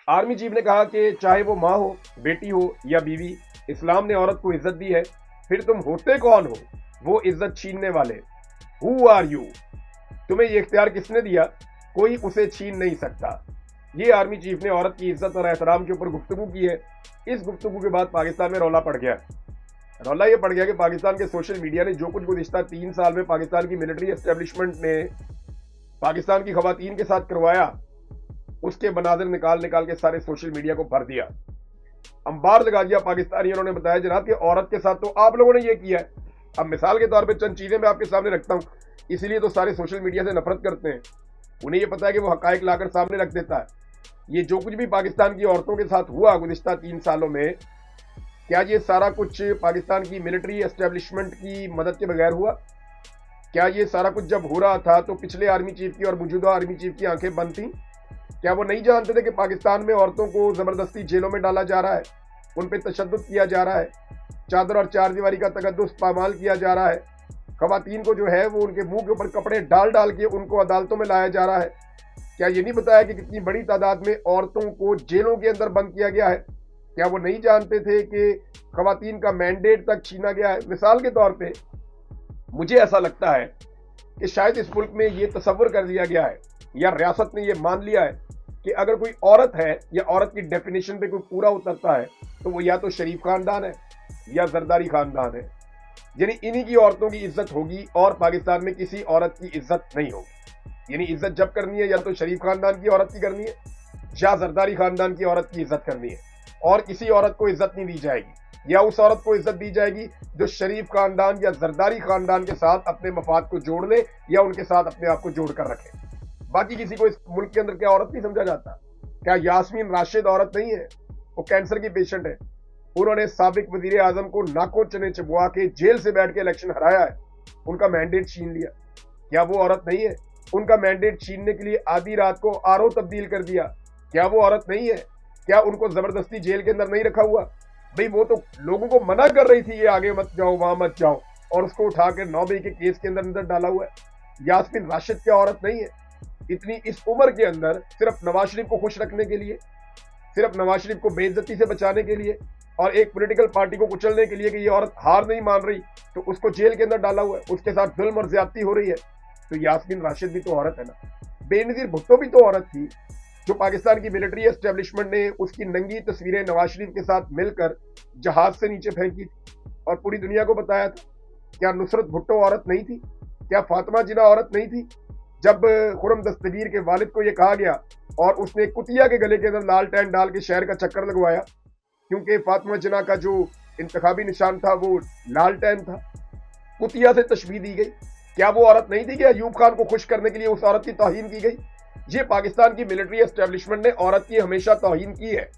Army chief ने कहा कि चाहे वो माँ हो, बेटी हो या बीवी, इस्लाम ने औरत को इज्जत दी है। फिर तुम होते कौन हो वो इज्जत छीनने वाले? Who are you? तुम्हें ये इख्तियार किसने दिया? कोई उसे छीन नहीं सकता। ये आर्मी चीफ ने औरत की इज्जत और एहतराम के ऊपर गुफ्तगू की है। इस गुफ्तगू के बाद पाकिस्तान में रौला पड़ गया। रौला ये पड़ गया कि पाकिस्तान के सोशल मीडिया ने जो कुछ गुज़िश्ता 3 साल में पाकिस्तान की मिलिट्री एस्टेब्लिशमेंट ने पाकिस्तान की खवातीन के साथ करवाया, उसके मनाजिर निकाल निकाल के सारे सोशल मीडिया को भर दिया, अंबार लगा दिया। पाकिस्तानियों ने बताया जनाब कि औरत के साथ तो आप लोगों ने ये किया है। अब मिसाल के तौर पे चंद चीजें मैं आपके सामने रखता हूँ, इसीलिए तो सारे सोशल मीडिया से नफरत करते हैं। उन्हें ये पता है कि वो हकायक लाकर सामने रख देता है। ये जो कुछ भी पाकिस्तान की औरतों के साथ हुआ गुज़िश्ता 3 सालों में, क्या ये सारा कुछ पाकिस्तान की मिलिट्री एस्टेब्लिशमेंट की मदद के बगैर हुआ? क्या ये सारा कुछ जब हो रहा था तो पिछले आर्मी चीफ की और मौजूदा आर्मी चीफ की आंखें बंद थी? क्या वो नहीं जानते थे कि पाकिस्तान में औरतों को जबरदस्ती जेलों में डाला जा रहा है, उन पर तशद्दुद किया जा रहा है, चादर और चारदीवारी का तकद्दुस पामाल किया जा रहा है, खवातीन को जो है वो उनके मुंह के ऊपर कपड़े डाल डाल के उनको अदालतों में लाया जा रहा है? क्या ये नहीं बताया कि कितनी बड़ी तादाद में औरतों को जेलों के अंदर बंद किया गया है? क्या वो नहीं जानते थे कि खवातीन का मैंडेट तक छीना गया है? मिसाल के तौर पे मुझे ऐसा लगता है कि शायद इस मुल्क में ये तसव्वुर कर लिया गया है या रियासत ने ये मान लिया है कि अगर कोई औरत है या औरत की डेफिनेशन पे कोई पूरा उतरता है तो वो या तो शरीफ खानदान है या जरदारी खानदान है। यानी इन्हीं की औरतों की इज्जत होगी और पाकिस्तान में किसी औरत की इज्जत नहीं होगी। यानी इज्जत जब करनी है या तो शरीफ खानदान की औरत की करनी है या जरदारी खानदान की औरत की इज्जत करनी है, और किसी औरत को इज्जत नहीं दी जाएगी। या उस औरत को इज्जत दी जाएगी जो शरीफ खानदान या जरदारी खानदान के साथ अपने मफाद को जोड़ ले या उनके साथ अपने आप को जोड़ कर रखे। बाकी किसी को इस मुल्क के अंदर क्या औरत नहीं समझा जाता? क्या यास्मीन राशिद औरत नहीं है? वो कैंसर की पेशेंट है। उन्होंने साबिक वजीर आजम को नाकों चने चबवा के जेल से बैठ के इलेक्शन हराया है, उनका मैंडेट छीन लिया। क्या वो औरत नहीं है? उनका मैंडेट छीनने के लिए आधी रात को आरओ तब्दील कर दिया। क्या वो औरत नहीं है? क्या उनको जबरदस्ती जेल के अंदर नहीं रखा हुआ? भाई वो तो लोगों को मना कर रही थी ये आगे मत जाओ वहां मत जाओ, और उसको उठा के 9 के केस के अंदर डाला हुआ है। यास्मीन राशिद क्या औरत नहीं है? इतनी इस उम्र के अंदर सिर्फ नवाज शरीफ को खुश रखने के लिए, सिर्फ नवाज शरीफ को बेइज्जती से बचाने के लिए और एक पॉलिटिकल पार्टी को कुचलने के लिए कि ये औरत हार नहीं मान रही तो उसको जेल के अंदर डाला हुआ है, उसके साथ जुल्म और ज्यादती हो रही है। तो यास्मीन राशिद भी तो औरत है ना। बेनजीर भुट्टो भी तो औरत थी जो पाकिस्तान की मिलिट्री एस्टेब्लिशमेंट ने उसकी नंगी तस्वीरें नवाज शरीफ के साथ मिलकर जहाज से नीचे फेंकी थी और पूरी दुनिया को बताया था। क्या नुसरत भुट्टो औरत नहीं थी? क्या फातिमा जिन्ना औरत नहीं थी? जब खुरम दस्तगीर के वालिद को यह कहा गया और उसने कुतिया के गले के अंदर लाल टैन डाल के शहर का चक्कर लगवाया, क्योंकि फातिमा जिन्ना का जो इंतखाबी निशान था वो लाल टैन था, कुतिया से तशबीह दी गई। क्या वो औरत नहीं थी कि अयूब खान को खुश करने के लिए उस औरत की तौहीन की गई? ये पाकिस्तान की मिलिट्री एस्टेब्लिशमेंट ने औरत की हमेशा तौहीन की है।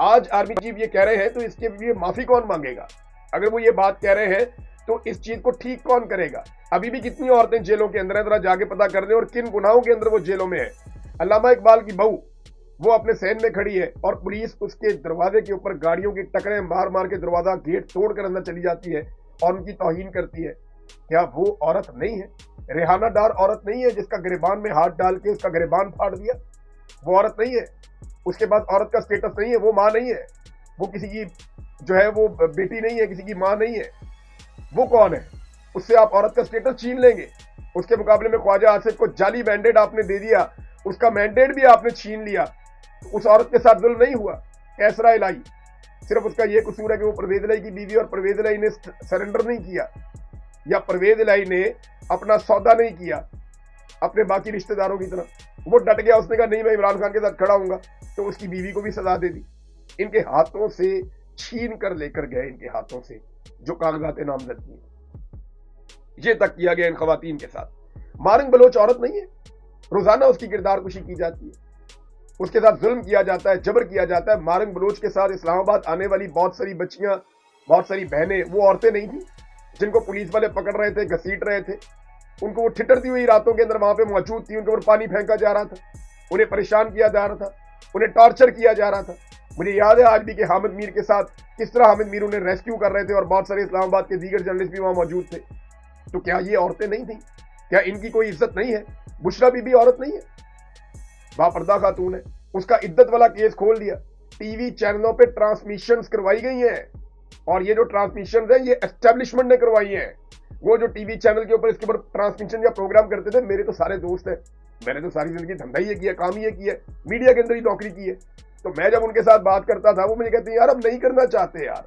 आज आर्मी चीफ ये कह रहे हैं तो इसके लिए माफी कौन मांगेगा? अगर वो ये बात कह रहे हैं तो इस चीज को ठीक कौन करेगा? अभी भी कितनी औरतें जेलों के अंदर है, जरा जाके पता कर लें, और किन गुनाहों के अंदर वो जेलों में है। अल्लामा इकबाल की बहू वो अपने सहन में खड़ी है और पुलिस उसके दरवाजे के ऊपर गाड़ियों की टकरें मार मार के दरवाजा गेट तोड़ कर अंदर चली जाती है और उनकी तौहीन करती है। क्या वो औरत नहीं है? रेहाना डार औरत नहीं है जिसका गिरेबान में हाथ डाल के उसका गिरेबान फाड़ दिया? वो औरत नहीं है? उसके बाद औरत का स्टेटस नहीं है, वो माँ नहीं है, वो किसी की जो है वो बेटी नहीं है, किसी की माँ नहीं है। वो कौन है? उससे आप औरत का स्टेटस छीन लेंगे। उसके मुकाबले में ख्वाजा आसिफ को जाली मैंडेट आपने दे दिया, उसका मैंडेट भी आपने छीन लिया। उस औरत के साथ जुल्म नहीं हुआ? कैसरा इलाही सिर्फ उसका ये कसूर है कि वो परवेज इलाही की बीवी और परवेज इलाही ने सरेंडर नहीं किया, या परवेज इलाही ने अपना सौदा नहीं किया अपने बाकी रिश्तेदारों की तरह। वो डट गया, उसने कहा नहीं मैं इमरान खान के साथ खड़ा हूंगा, तो उसकी बीवी को भी सजा दे दी। इनके हाथों से छीन कर लेकर गए, इनके हाथों से जो कागजात नामजदगी ये तक किया गया इन खवातीन के साथ। मारिंग बलोच औरत नहीं है? रोजाना उसकी किरदार कुशी की जाती है, उसके साथ जुल्म किया जाता है, जबर किया जाता है। मारिंग बलोच के साथ इस्लामाबाद आने वाली बहुत सारी बच्चियां, बहुत सारी बहनें, वो औरतें नहीं थी जिनको पुलिस वाले पकड़ रहे थे, घसीट रहे थे? उनको वो ठिठरती हुई रातों के अंदर वहां पे मौजूद थी, उनके ऊपर पानी फेंका जा रहा था, उन्हें परेशान किया जा रहा था, उन्हें टॉर्चर किया जा रहा था। मुझे याद है आज भी कि हामिद मीर के साथ किस तरह हामिद मीर उन्हें रेस्क्यू कर रहे थे और बहुत सारे इस्लामाबाद के दीगर जर्नलिस्ट भी वहां मौजूद थे। तो क्या ये औरतें नहीं थी? क्या इनकी कोई इज्जत नहीं है? बुशरा बीबी औरत नहीं है? बापर्दा खातून है, اس کا عدت والا کیس کھول دیا. ٹی وی چینلوں پہ ٹرانسمیشنز کروائی گئی ہیں, اور یہ جو ٹرانسمیشنز ہیں یہ اسٹیبلشمنٹ نے کروائی ہیں. وہ جو ٹی وی چینل کے اوپر اس کے اوپر ٹرانسمیشن یا پروگرام کرتے تھے, میرے تو سارے دوست ہیں, میں نے تو ساری زندگی دھندا ہی کیا, کام ہی کیا, میڈیا کے اندر ہی نوکری کی ہے. تو میں جب ان کے ساتھ بات کرتا تھا وہ مجھے کہتے ہیں یار اب نہیں کرنا چاہتے یار,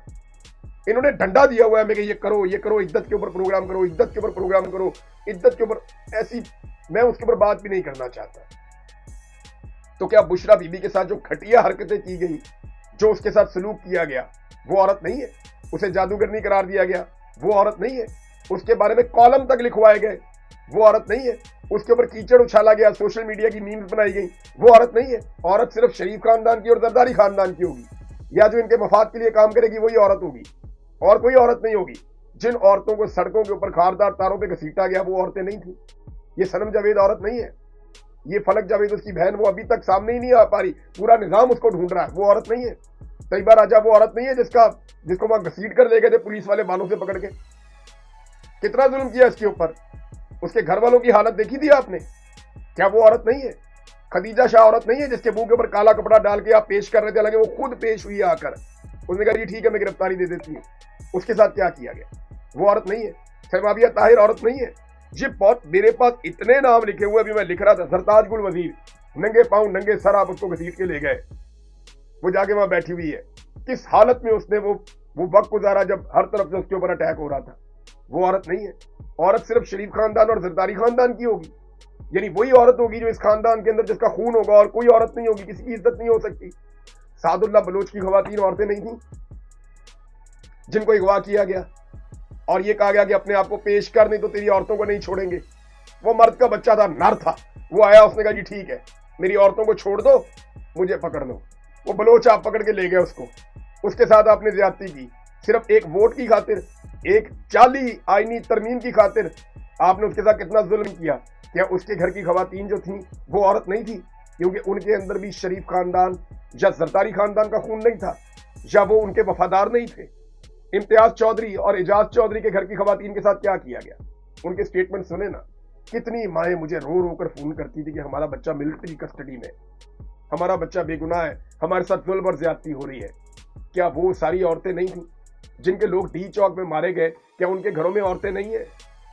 انہوں نے ڈنڈا دیا ہوا ہے ہمیں کہ یہ کرو عدت کے اوپر پروگرام کرو, عدت کے اوپر پروگرام کرو, عدت کے اوپر ایسی. میں اس کے اوپر بات بھی نہیں کرنا چاہتا. تو کیا بشرا بی بی کے ساتھ جو گھٹیا حرکتیں کی گئی, جو اس کے ساتھ سلوک کیا گیا, وہ عورت نہیں ہے؟ اسے جادوگرنی قرار دیا گیا, وہ عورت نہیں ہے؟ اس کے بارے میں کالم تک لکھوائے گئے, وہ عورت نہیں ہے؟ اس کے اوپر کیچڑ اچھالا گیا, سوشل میڈیا کی میمز بنائی گئی, وہ عورت نہیں ہے؟ عورت صرف شریف خاندان کی اور زرداری خاندان کی ہوگی, یا جو ان کے مفاد کے لیے کام کرے گی وہی عورت ہوگی, اور کوئی عورت نہیں ہوگی. جن عورتوں کو سڑکوں کے اوپر خاردار تاروں پہ گھسیٹا گیا وہ عورتیں نہیں تھیں. یہ صنم جاوید عورت نہیں ہے, یہ فلک جاوید اس کی بہن, وہ ابھی تک سامنے ہی نہیں آ پا رہی, پورا نظام اس کو ڈھونڈ رہا ہے, وہ عورت نہیں ہے. طیبہ راجہ وہ عورت نہیں ہے جس کو وہاں گھسیٹ کر لے گئے تھے پولیس والے بالوں سے پکڑ کے. کتنا ظلم کیا اس کے اوپر. اس کے گھر والوں کی حالت دیکھی تھی آپ نے؟ کیا وہ عورت نہیں ہے؟ خدیجہ شاہ عورت نہیں ہے جس کے منہ کے اوپر کالا کپڑا ڈال کے آپ پیش کر رہے تھے, حالانکہ وہ خود پیش ہوئی آ کر, اس نے کہا جی ٹھیک ہے میں گرفتاری دے دیتی ہوں. اس کے ساتھ کیا کیا گیا؟ وہ عورت نہیں ہے. سیمابیہ طاہر عورت نہیں ہے. یہ بہت, میرے پاس اتنے نام لکھے ہوئے, ابھی میں لکھ رہا تھا, سرتاج گل وزیر ننگے پاؤں ننگے سر آپ اس کو گھسیٹ کے لے گئے, وہ جا کے وہاں بیٹھی ہوئی ہے. کس حالت میں اس نے وہ وقت گزارا جب ہر طرف سے اس کے اوپر اٹیک ہو رہا تھا. وہ عورت نہیں ہے. عورت صرف شریف خاندان اور زرداری خاندان کی ہوگی, یعنی وہی عورت ہوگی جو اس خاندان کے اندر جس کا خون ہوگا, اور کوئی عورت نہیں ہوگی, کسی کی عزت نہیں ہو سکتی. سعد اللہ بلوچ کی خواتین عورتیں نہیں تھیں جن کو اغوا کیا گیا اور یہ کہا گیا کہ اپنے آپ کو پیش کر, نہیں تو تیری عورتوں کو نہیں چھوڑیں گے. وہ مرد کا بچہ تھا, نر تھا, وہ آیا, اس نے کہا جی ٹھیک ہے میری عورتوں کو چھوڑ دو, مجھے پکڑ لو. وہ بلوچ آپ پکڑ کے لے گئے اس کو, اس کے ساتھ آپ نے زیادتی کی, صرف ایک ووٹ کی خاطر, ایک جعلی آئینی ترمیم کی خاطر آپ نے اس کے ساتھ کتنا ظلم کیا. کیا اس کے گھر کی خواتین جو تھیں وہ عورت نہیں تھی؟ کیونکہ ان کے اندر بھی شریف خاندان یا زرداری خاندان کا خون نہیں تھا, یا وہ ان کے وفادار نہیں تھے. امتیاز چودھری اور اعجاز چودھری کے گھر کی خواتین کے ساتھ کیا کیا گیا؟ ان کے سٹیٹمنٹ سنے نا. کتنی مائیں مجھے رو رو کر فون کرتی تھی کہ ہمارا بچہ ملٹری کسٹڈی میں, ہمارا بچہ بے گناہ ہے, ہمارے ساتھ ظلم اور زیادتی ہو رہی ہے. کیا وہ ساری عورتیں نہیں تھیں جن کے لوگ ڈی چوک میں مارے گئے؟ کیا ان کے گھروں میں عورتیں نہیں ہیں؟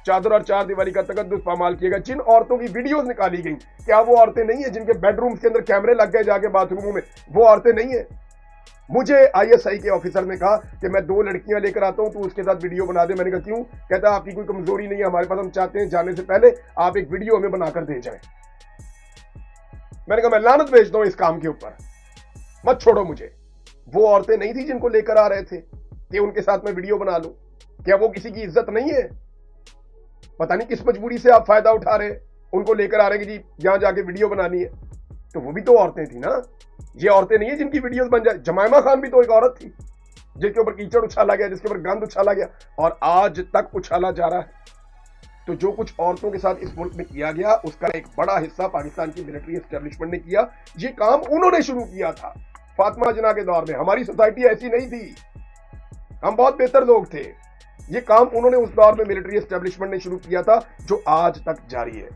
چادر اور چار دیواری کا تقدس پامال کیے گا, جن عورتوں کی ویڈیوز نکالی گئی, کیا وہ عورتیں نہیں ہیں؟ جن کے بیڈ رومز کے اندر کیمرے لگ گئے جا کے باتھ روموں میں, وہ عورتیں نہیں ہیں؟ مجھے آئی ایس آئی کے آفیسر نے کہا کہ میں 2 لڑکیاں لے کر آتا ہوں, تو اس کے ساتھ ویڈیو بنا دے. میں نے کہا کیوں؟ کہتا آپ کی کوئی کمزوری نہیں ہے ہمارے پاس, ہم چاہتے ہیں جانے سے پہلے آپ ایک ویڈیو ہمیں بنا کر دے جائیں. میں نے کہا میں لعنت بھیجتا ہوں اس کام کے اوپر, مت چھوڑو مجھے. وہ عورتیں نہیں تھی جن کو لے کر آ رہے تھے کہ ان کے ساتھ میں ویڈیو بنا لوں؟ کیا وہ کسی کی عزت نہیں ہے؟ پتہ نہیں کس مجبوری سے آپ فائدہ اٹھا رہے ہیں, ان کو لے کر آ رہے ہیں کہ جی یہاں جا کے ویڈیو بنانی ہے. تو وہ بھی تو عورتیں تھیں نا, یہ عورتیں نہیں ہیں جن کی ویڈیوز بن جائے. جمائمہ خان بھی تو ایک عورت تھی جس کے اوپر کیچڑ اچھالا گیا, جس کے اوپر گند اچھالا گیا, اور آج تک اچھالا جا رہا ہے. تو جو کچھ عورتوں کے ساتھ اس ملک میں کیا گیا اس کا ایک بڑا حصہ پاکستان کی ملٹری اسٹیبلشمنٹ نے کیا. یہ کام انہوں نے شروع کیا تھا فاطمہ جناح کے دور میں. ہماری سوسائٹی ایسی نہیں تھی, ہم بہت بہتر لوگ تھے. یہ کام انہوں نے اس دور میں ملٹری اسٹیبلشمنٹ نے شروع کیا تھا, جو آج تک جاری ہے.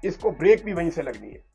اس کو بریک بھی وہیں سے لگنی ہے.